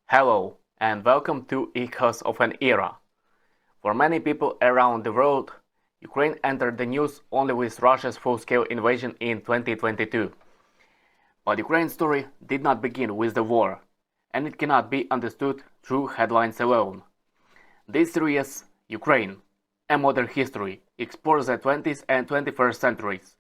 Hello, and welcome to Echoes of an Era. For many people around the world, Ukraine entered the news only with Russia's full-scale invasion in 2022. But Ukraine's story did not begin with the war, and it cannot be understood through headlines alone. This series, Ukraine, A Modern History, explores the 20th and 21st centuries,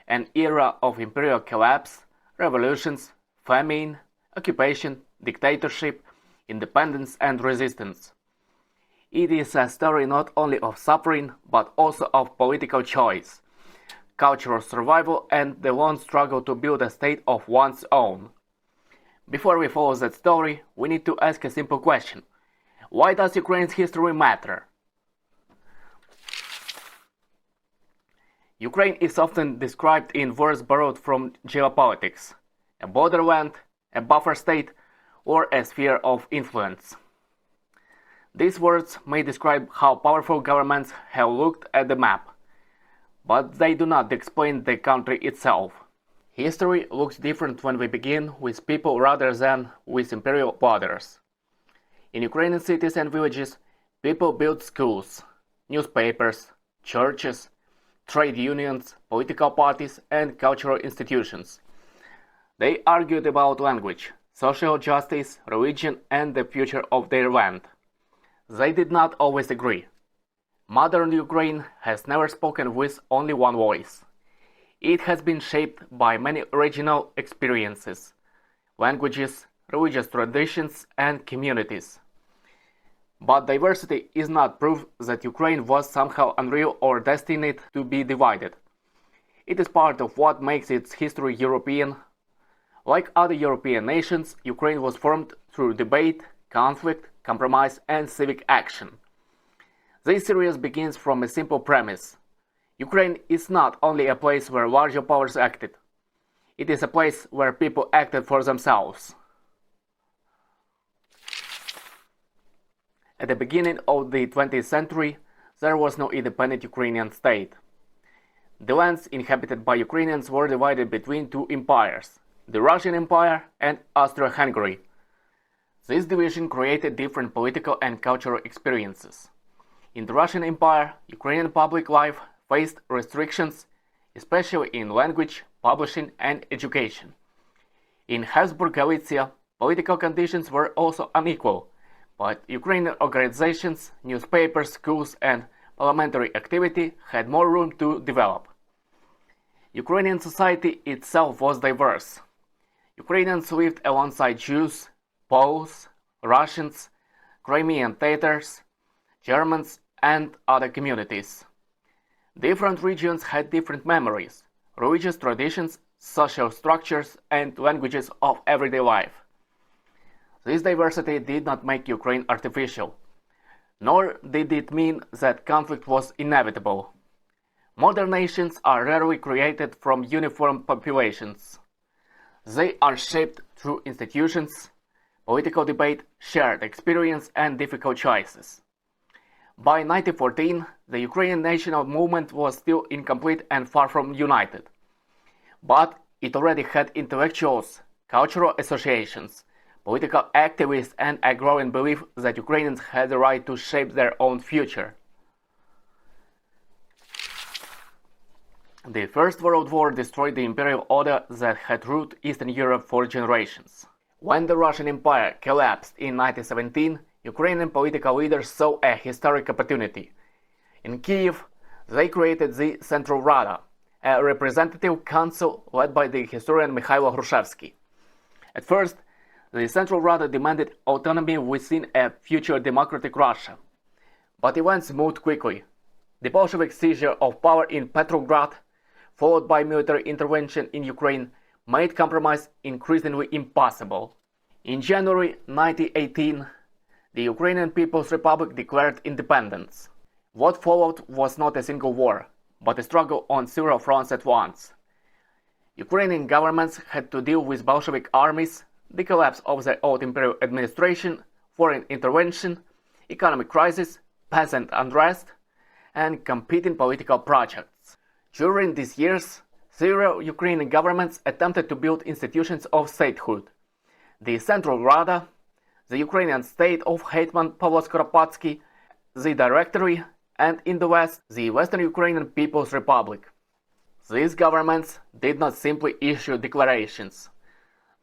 an era of imperial collapse, revolutions, famine, occupation, dictatorship, independence and resistance. It is a story not only of suffering, but also of political choice, cultural survival and the long struggle to build a state of one's own. Before we follow that story, we need to ask a simple question. Why does Ukraine's history matter? Ukraine is often described in words borrowed from geopolitics, a borderland, a buffer state, or a sphere of influence. These words may describe how powerful governments have looked at the map, but they do not explain the country itself. History looks different when we begin with people rather than with imperial borders. In Ukrainian cities and villages, people built schools, newspapers, churches, trade unions, political parties, and cultural institutions. They argued about language, social justice, religion, and the future of their land. They did not always agree. Modern Ukraine has never spoken with only one voice. It has been shaped by many regional experiences, languages, religious traditions, and communities. But diversity is not proof that Ukraine was somehow unreal or destined to be divided. It is part of what makes its history European. Like other European nations, Ukraine was formed through debate, conflict, compromise, and civic action. This series begins from a simple premise. Ukraine is not only a place where larger powers acted. It is a place where people acted for themselves. At the beginning of the 20th century, there was no independent Ukrainian state. The lands inhabited by Ukrainians were divided between two empires, the Russian Empire and Austro-Hungary. This division created different political and cultural experiences. In the Russian Empire, Ukrainian public life faced restrictions, especially in language, publishing, and education. In Habsburg Galicia, political conditions were also unequal, but Ukrainian organizations, newspapers, schools, and parliamentary activity had more room to develop. Ukrainian society itself was diverse. Ukrainians lived alongside Jews, Poles, Russians, Crimean Tatars, Germans, and other communities. Different regions had different memories, religious traditions, social structures, and languages of everyday life. This diversity did not make Ukraine artificial, nor did it mean that conflict was inevitable. Modern nations are rarely created from uniform populations. They are shaped through institutions, political debate, shared experience, and difficult choices. By 1914, the Ukrainian national movement was still incomplete and far from united. But it already had intellectuals, cultural associations, political activists, and a growing belief that Ukrainians had the right to shape their own future. The First World War destroyed the imperial order that had ruled Eastern Europe for generations. When the Russian Empire collapsed in 1917, Ukrainian political leaders saw a historic opportunity. In Kiev, they created the Central Rada, a representative council led by the historian Mikhailo Hrushevsky. At first, the Central Rada demanded autonomy within a future democratic Russia. But events moved quickly. The Bolshevik seizure of power in Petrograd, followed by military intervention in Ukraine, made compromise increasingly impossible. In January 1918, the Ukrainian People's Republic declared independence. What followed was not a single war, but a struggle on several fronts at once. Ukrainian governments had to deal with Bolshevik armies, the collapse of the old imperial administration, foreign intervention, economic crisis, peasant unrest, and competing political projects. During these years, several Ukrainian governments attempted to build institutions of statehood. The Central Rada, the Ukrainian state of Hetman Pavlo Skoropadsky, the Directory, and in the west, the Western Ukrainian People's Republic. These governments did not simply issue declarations.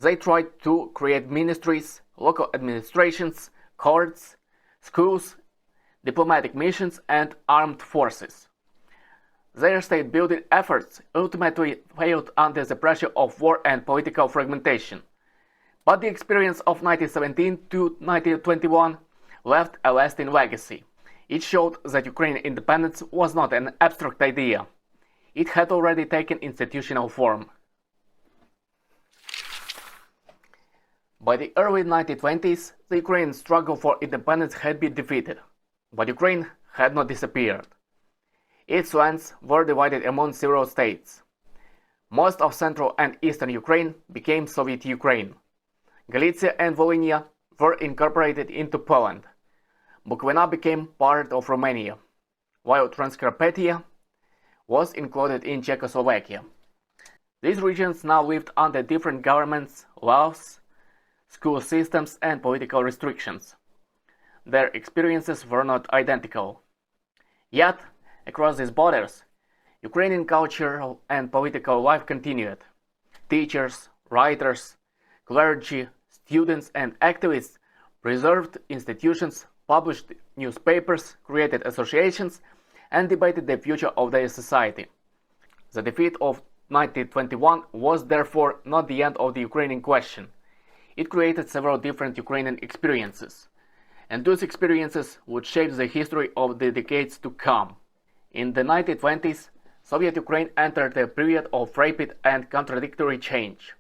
They tried to create ministries, local administrations, courts, schools, diplomatic missions, and armed forces. Their state-building efforts ultimately failed under the pressure of war and political fragmentation. But the experience of 1917 to 1921 left a lasting legacy. It showed that Ukrainian independence was not an abstract idea. It had already taken institutional form. By the early 1920s, the Ukrainian struggle for independence had been defeated, but Ukraine had not disappeared. Its lands were divided among several states. Most of central and eastern Ukraine became Soviet Ukraine. Galicia and Volhynia were incorporated into Poland. Bukovina became part of Romania, while Transcarpathia was included in Czechoslovakia. These regions now lived under different governments, laws, school systems, and political restrictions. Their experiences were not identical. Yet, across these borders, Ukrainian cultural and political life continued. Teachers, writers, clergy, students, and activists preserved institutions, published newspapers, created associations, and debated the future of their society. The defeat of 1921 was therefore not the end of the Ukrainian question. It created several different Ukrainian experiences, and those experiences would shape the history of the decades to come. In the 1920s, Soviet Ukraine entered a period of rapid and contradictory change.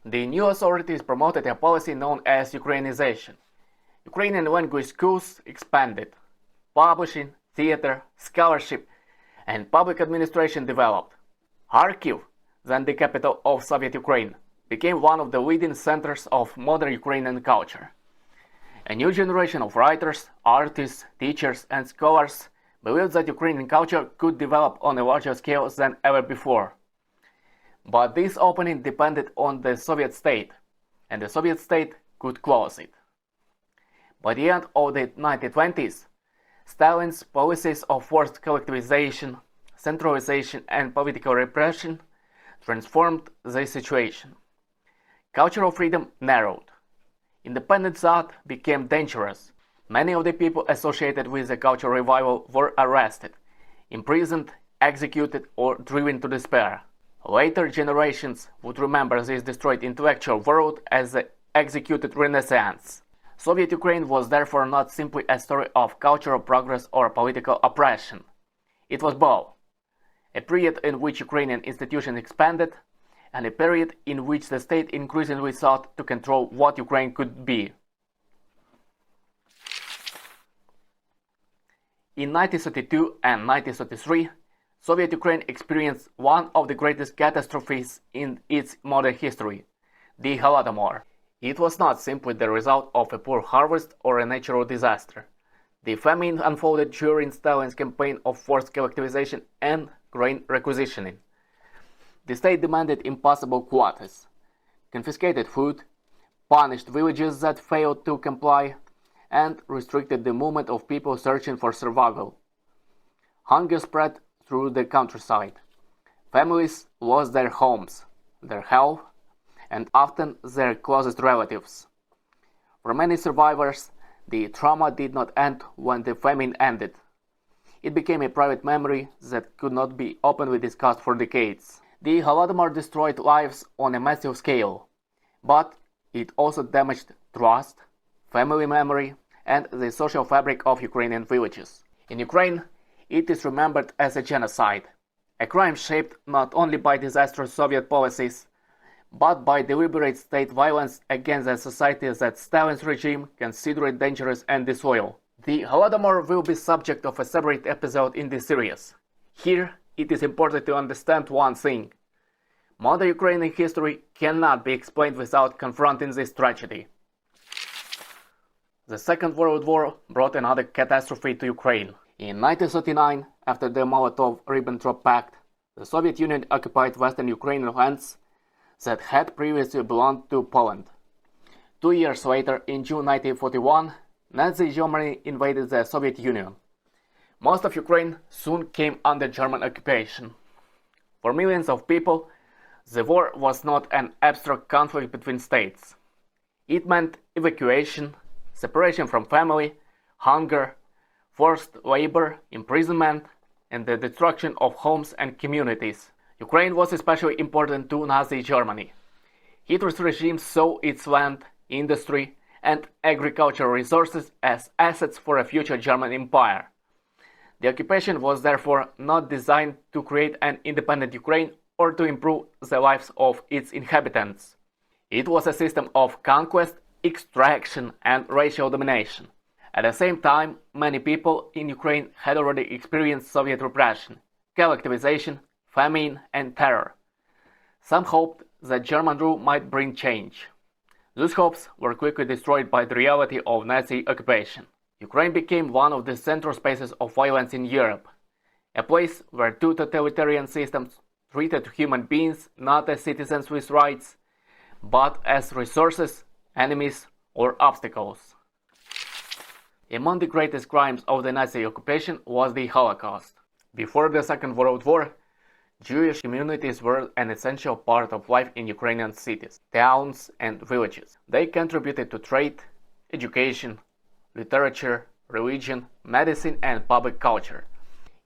The new authorities promoted a policy known as Ukrainization. Ukrainian language schools expanded. Publishing, theater, scholarship, and public administration developed. Kharkiv, then the capital of Soviet Ukraine, became one of the leading centers of modern Ukrainian culture. A new generation of writers, artists, teachers, and scholars believed that Ukrainian culture could develop on a larger scale than ever before. But this opening depended on the Soviet state, and the Soviet state could close it. By the end of the 1920s, Stalin's policies of forced collectivization, centralization, and political repression transformed the situation. Cultural freedom narrowed. Independent thought became dangerous. Many of the people associated with the cultural revival were arrested, imprisoned, executed, or driven to despair. Later generations would remember this destroyed intellectual world as the executed Renaissance. Soviet Ukraine was therefore not simply a story of cultural progress or political oppression. It was both a period in which Ukrainian institutions expanded, and a period in which the state increasingly sought to control what Ukraine could be. In 1932 and 1933, Soviet Ukraine experienced one of the greatest catastrophes in its modern history, the Holodomor. It was not simply the result of a poor harvest or a natural disaster. The famine unfolded during Stalin's campaign of forced collectivization and grain requisitioning. The state demanded impossible quotas, confiscated food, punished villages that failed to comply, and restricted the movement of people searching for survival. Hunger spread through the countryside. Families lost their homes, their health, and often their closest relatives. For many survivors, the trauma did not end when the famine ended. It became a private memory that could not be openly discussed for decades. The Holodomor destroyed lives on a massive scale, but it also damaged trust, family memory, and the social fabric of Ukrainian villages. In Ukraine, it is remembered as a genocide, a crime shaped not only by disastrous Soviet policies, but by deliberate state violence against a society that Stalin's regime considered dangerous and disloyal. The Holodomor will be subject of a separate episode in this series. Here, it is important to understand one thing. Modern Ukrainian history cannot be explained without confronting this tragedy. The Second World War brought another catastrophe to Ukraine. In 1939, after the Molotov-Ribbentrop Pact, the Soviet Union occupied western Ukrainian lands that had previously belonged to Poland. 2 years later, in June 1941, Nazi Germany invaded the Soviet Union. Most of Ukraine soon came under German occupation. For millions of people, the war was not an abstract conflict between states. It meant evacuation, separation from family, hunger, forced labor, imprisonment, and the destruction of homes and communities. Ukraine was especially important to Nazi Germany. Hitler's regime saw its land, industry, and agricultural resources as assets for a future German empire. The occupation was therefore not designed to create an independent Ukraine or to improve the lives of its inhabitants. It was a system of conquest, extraction, and racial domination. At the same time, many people in Ukraine had already experienced Soviet repression, collectivization, famine, and terror. Some hoped that German rule might bring change. Those hopes were quickly destroyed by the reality of Nazi occupation. Ukraine became one of the central spaces of violence in Europe, a place where two totalitarian systems treated human beings not as citizens with rights, but as resources, enemies, or obstacles. Among the greatest crimes of the Nazi occupation was the Holocaust. Before the Second World War, Jewish communities were an essential part of life in Ukrainian cities, towns, and villages. They contributed to trade, education, literature, religion, medicine, and public culture.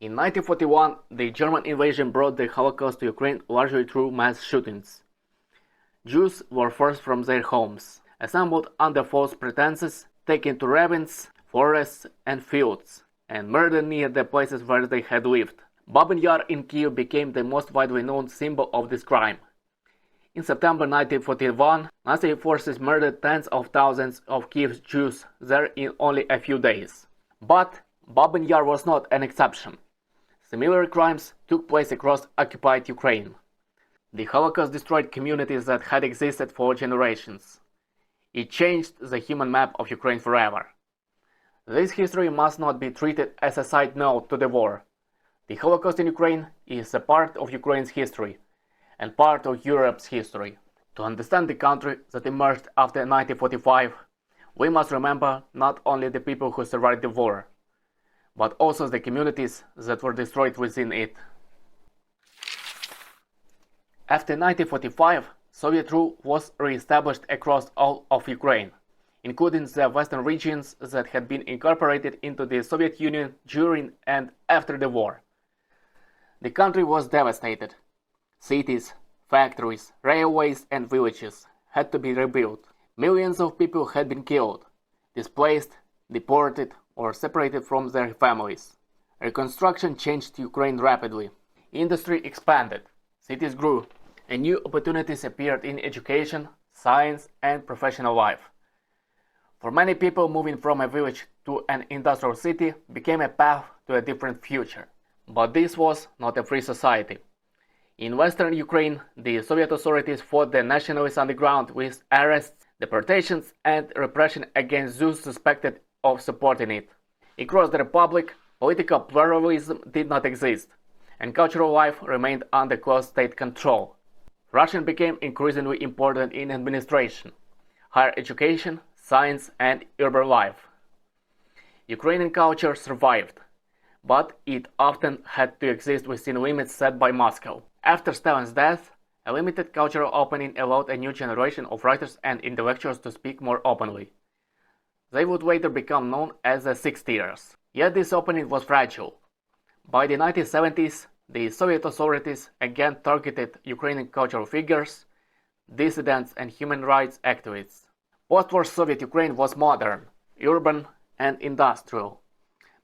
In 1941, the German invasion brought the Holocaust to Ukraine largely through mass shootings. Jews were forced from their homes, assembled under false pretenses, taken to ravines, forests, and fields, and murdered near the places where they had lived. Babyn Yar in Kiev became the most widely known symbol of this crime. In September 1941, Nazi forces murdered tens of thousands of Kiev's Jews there in only a few days. But Babyn Yar was not an exception. Similar crimes took place across occupied Ukraine. The Holocaust destroyed communities that had existed for generations. It changed the human map of Ukraine forever. This history must not be treated as a side note to the war. The Holocaust in Ukraine is a part of Ukraine's history and part of Europe's history. To understand the country that emerged after 1945, we must remember not only the people who survived the war, but also the communities that were destroyed within it. After 1945, Soviet rule was re-established across all of Ukraine, including the western regions that had been incorporated into the Soviet Union during and after the war. The country was devastated. Cities, factories, railways, and villages had to be rebuilt. Millions of people had been killed, displaced, deported, or separated from their families. Reconstruction changed Ukraine rapidly. Industry expanded, cities grew, and new opportunities appeared in education, science, and professional life. For many people, moving from a village to an industrial city became a path to a different future. But this was not a free society. In western Ukraine, the Soviet authorities fought the nationalists underground with arrests, deportations, and repression against those suspected of supporting it. Across the republic, political pluralism did not exist, and cultural life remained under close state control. Russian became increasingly important in administration, higher education, science, and urban life. Ukrainian culture survived, but it often had to exist within limits set by Moscow. After Stalin's death, a limited cultural opening allowed a new generation of writers and intellectuals to speak more openly. They would later become known as the 60ers. Yet this opening was fragile. By the 1970s, the Soviet authorities again targeted Ukrainian cultural figures, dissidents, and human rights activists. Post-war Soviet Ukraine was modern, urban, and industrial.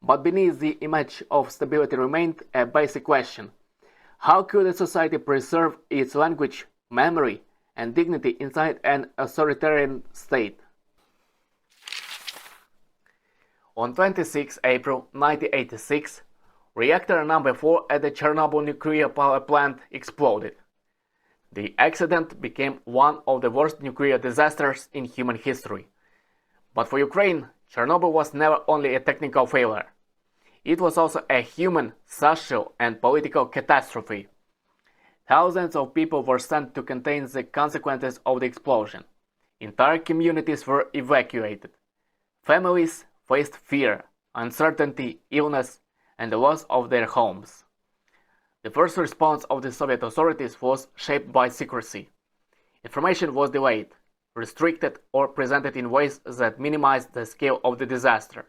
But beneath the image of stability remained a basic question: how could a society preserve its language, memory, and dignity inside an authoritarian state? On 26 April 1986, reactor number 4 at the Chornobyl nuclear power plant exploded. The accident became one of the worst nuclear disasters in human history. But for Ukraine, Chernobyl was never only a technical failure. It was also a human, social, and political catastrophe. Thousands of people were sent to contain the consequences of the explosion, Entire communities were evacuated. Families faced fear, uncertainty, illness, and the loss of their homes. The first response of the Soviet authorities was shaped by secrecy. Information was delayed, restricted, or presented in ways that minimized the scale of the disaster.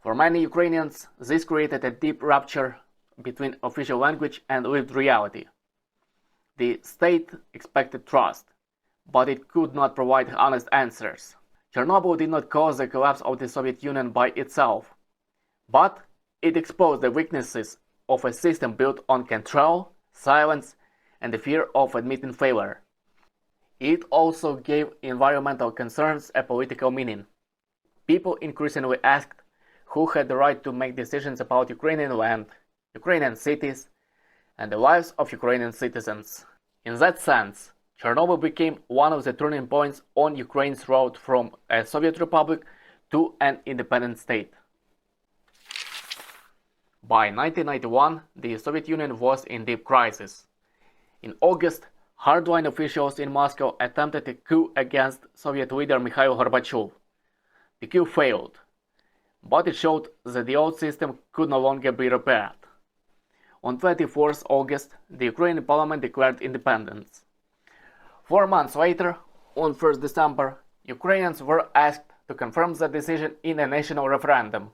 For many Ukrainians, this created a deep rupture between official language and lived reality. The state expected trust, but it could not provide honest answers. Chernobyl did not cause the collapse of the Soviet Union by itself, but it exposed the weaknesses of a system built on control, silence, and the fear of admitting failure. It also gave environmental concerns a political meaning. People increasingly asked who had the right to make decisions about Ukrainian land, Ukrainian cities, and the lives of Ukrainian citizens. In that sense, Chernobyl became one of the turning points on Ukraine's road from a Soviet republic to an independent state. By 1991, the Soviet Union was in deep crisis. In August, hardline officials in Moscow attempted a coup against Soviet leader Mikhail Gorbachev. The coup failed, but it showed that the old system could no longer be repaired. On 24th August, the Ukrainian parliament declared independence. 4 months later, on 1st December, Ukrainians were asked to confirm the decision in a national referendum.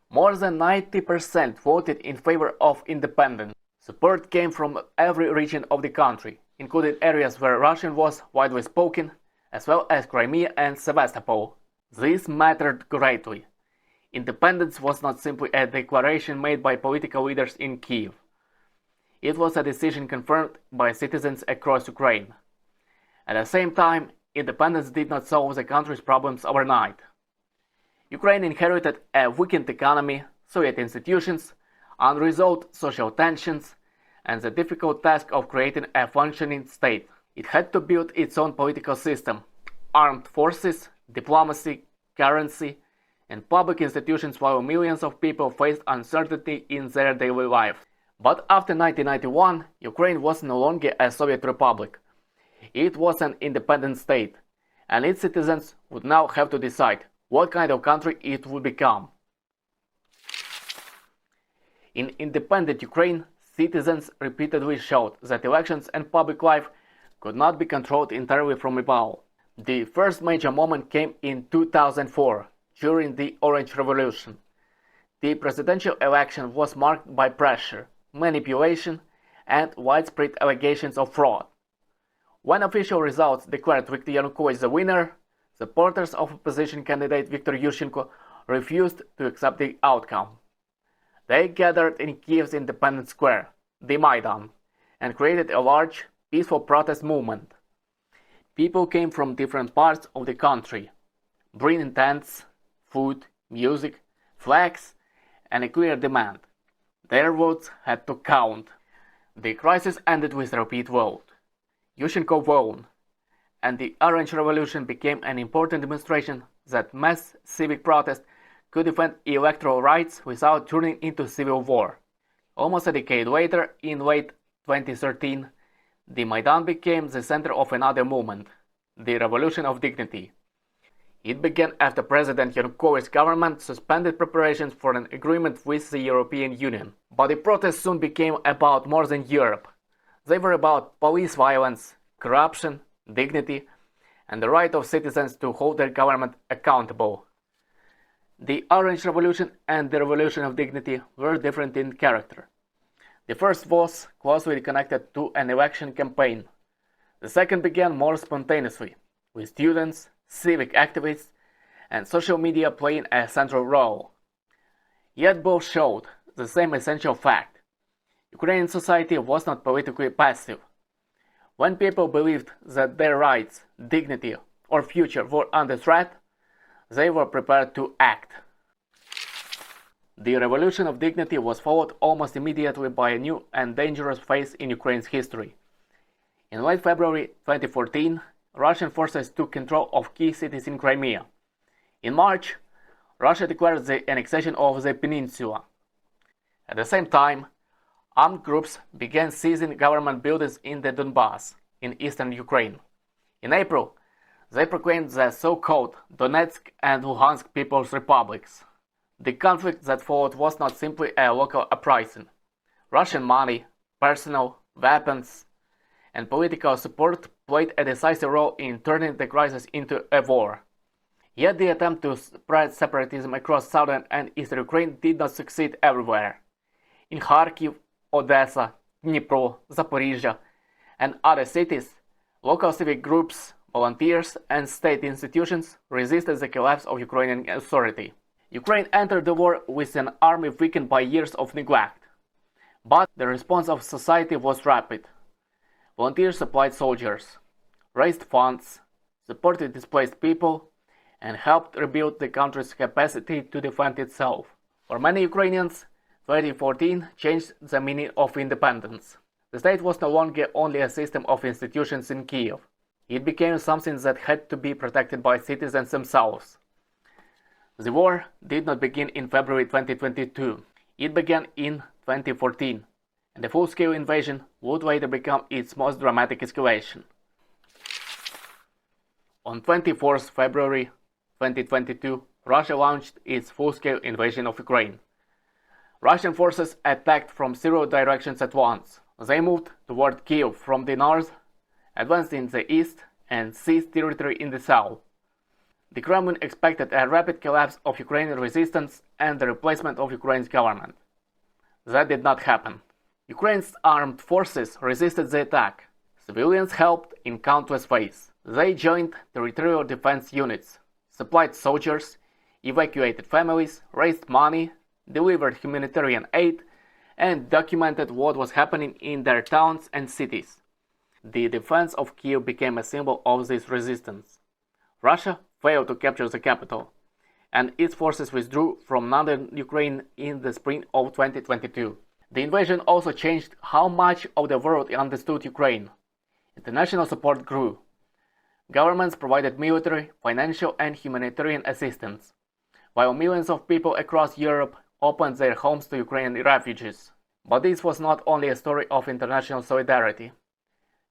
More than 90% voted in favor of independence. Support came from every region of the country, including areas where Russian was widely spoken, as well as Crimea and Sevastopol. This mattered greatly. Independence was not simply a declaration made by political leaders in Kiev. It was a decision confirmed by citizens across Ukraine. At the same time, independence did not solve the country's problems overnight. Ukraine inherited a weakened economy, Soviet institutions, unresolved social tensions, and the difficult task of creating a functioning state. It had to build its own political system, armed forces, diplomacy, currency, and public institutions while millions of people faced uncertainty in their daily life. But after 1991, Ukraine was no longer a Soviet republic. It was an independent state, and its citizens would now have to decide what kind of country it would become. In independent Ukraine, citizens repeatedly showed that elections and public life could not be controlled entirely from above. The first major moment came in 2004, during the Orange Revolution. The presidential election was marked by pressure, manipulation, and widespread allegations of fraud. When official results declared Viktor Yanukovych the winner, supporters of opposition candidate Viktor Yushchenko refused to accept the outcome. They gathered in Kiev's Independence Square, the Maidan, and created a large, peaceful protest movement. People came from different parts of the country, bringing tents, food, music, flags, and a clear demand. Their votes had to count. The crisis ended with a repeat vote. Yushchenko won, and the Orange Revolution became an important demonstration that mass civic protest could defend electoral rights without turning into civil war. Almost a decade later, in late 2013, the Maidan became the center of another movement, the Revolution of Dignity. It began after President Yanukovych's government suspended preparations for an agreement with the European Union. But the protests soon became about more than Europe. They were about police violence, corruption, dignity, and the right of citizens to hold their government accountable. The Orange Revolution and the Revolution of Dignity were different in character. The first was closely connected to an election campaign. The second began more spontaneously, with students, civic activists, and social media playing a central role. Yet both showed the same essential fact. Ukrainian society was not politically passive. When people believed that their rights, dignity, or future were under threat, they were prepared to act. The Revolution of Dignity was followed almost immediately by a new and dangerous phase in Ukraine's history. In late February 2014, Russian forces took control of key cities in Crimea. In March, Russia declared the annexation of the peninsula. At the same time, armed groups began seizing government buildings in the Donbass, in eastern Ukraine. In April, They proclaimed the so-called Donetsk and Luhansk People's Republics. The conflict that followed was not simply a local uprising. Russian money, personnel, weapons, and political support played a decisive role in turning the crisis into a war. Yet the attempt to spread separatism across southern and eastern Ukraine did not succeed everywhere. In Kharkiv, Odessa, Dnipro, Zaporizhia, and other cities, local civic groups, volunteers, and state institutions resisted the collapse of Ukrainian authority. Ukraine entered the war with an army weakened by years of neglect. But the response of society was rapid. Volunteers supplied soldiers, raised funds, supported displaced people, and helped rebuild the country's capacity to defend itself. For many Ukrainians, 2014 changed the meaning of independence. The state was no longer only a system of institutions in Kiev. It became something that had to be protected by citizens themselves. The war did not begin in February 2022. It began in 2014, and the full-scale invasion would later become its most dramatic escalation. On 24th February 2022, Russia launched its full-scale invasion of Ukraine. Russian forces attacked from several directions at once. They moved toward Kiev from the north, advanced in the east, and seized territory in the south. The Kremlin expected a rapid collapse of Ukrainian resistance and the replacement of Ukraine's government. That did not happen. Ukraine's armed forces resisted the attack. Civilians helped in countless ways. They joined territorial defense units, supplied soldiers, evacuated families, raised money, delivered humanitarian aid, and documented what was happening in their towns and cities. The defense of Kiev became a symbol of this resistance. Russia failed to capture the capital, and its forces withdrew from northern Ukraine in the spring of 2022. The invasion also changed how much of the world understood Ukraine. International support grew. Governments provided military, financial, and humanitarian assistance, while millions of people across Europe opened their homes to Ukrainian refugees. But this was not only a story of international solidarity.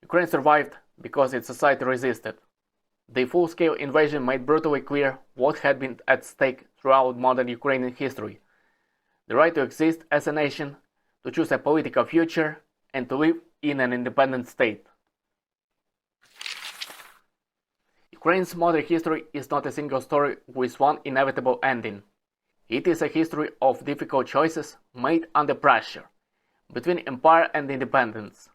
Ukraine survived because its society resisted. The full-scale invasion made brutally clear what had been at stake throughout modern Ukrainian history: the right to exist as a nation, to choose a political future, and to live in an independent state. Ukraine's modern history is not a single story with one inevitable ending. It is a history of difficult choices made under pressure, between empire and independence,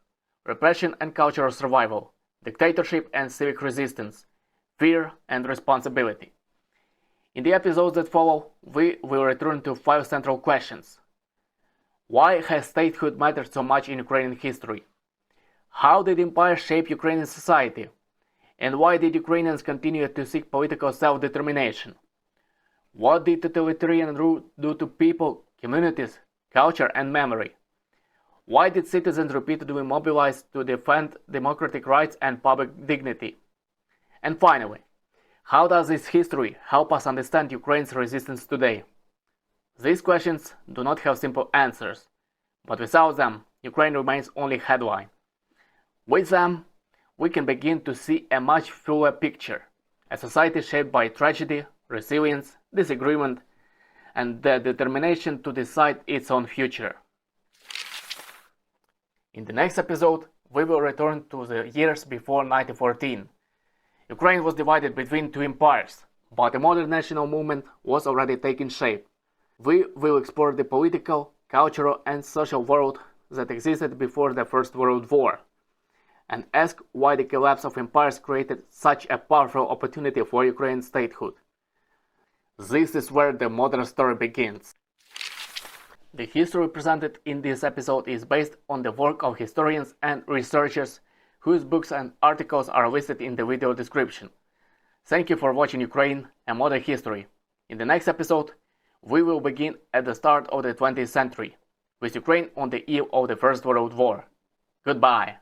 repression and cultural survival, dictatorship and civic resistance, fear and responsibility. In the episodes that follow, we will return to 5 central questions. Why has statehood mattered so much in Ukrainian history? How did empire shape Ukrainian society? And why did Ukrainians continue to seek political self-determination? What did totalitarian rule do to people, communities, culture, and memory? Why did citizens repeatedly mobilize to defend democratic rights and public dignity? And finally, how does this history help us understand Ukraine's resistance today? These questions do not have simple answers, but without them, Ukraine remains only headline. With them, we can begin to see a much fuller picture, a society shaped by tragedy, resilience, disagreement, and the determination to decide its own future. In the next episode, we will return to the years before 1914. Ukraine was divided between 2 empires, but a modern national movement was already taking shape. We will explore the political, cultural, and social world that existed before the First World War, and ask why the collapse of empires created such a powerful opportunity for Ukraine's statehood. This is where the modern story begins. The history presented in this episode is based on the work of historians and researchers whose books and articles are listed in the video description. Thank you for watching Ukraine and Modern History. In the next episode, we will begin at the start of the 20th century, with Ukraine on the eve of the First World War. Goodbye.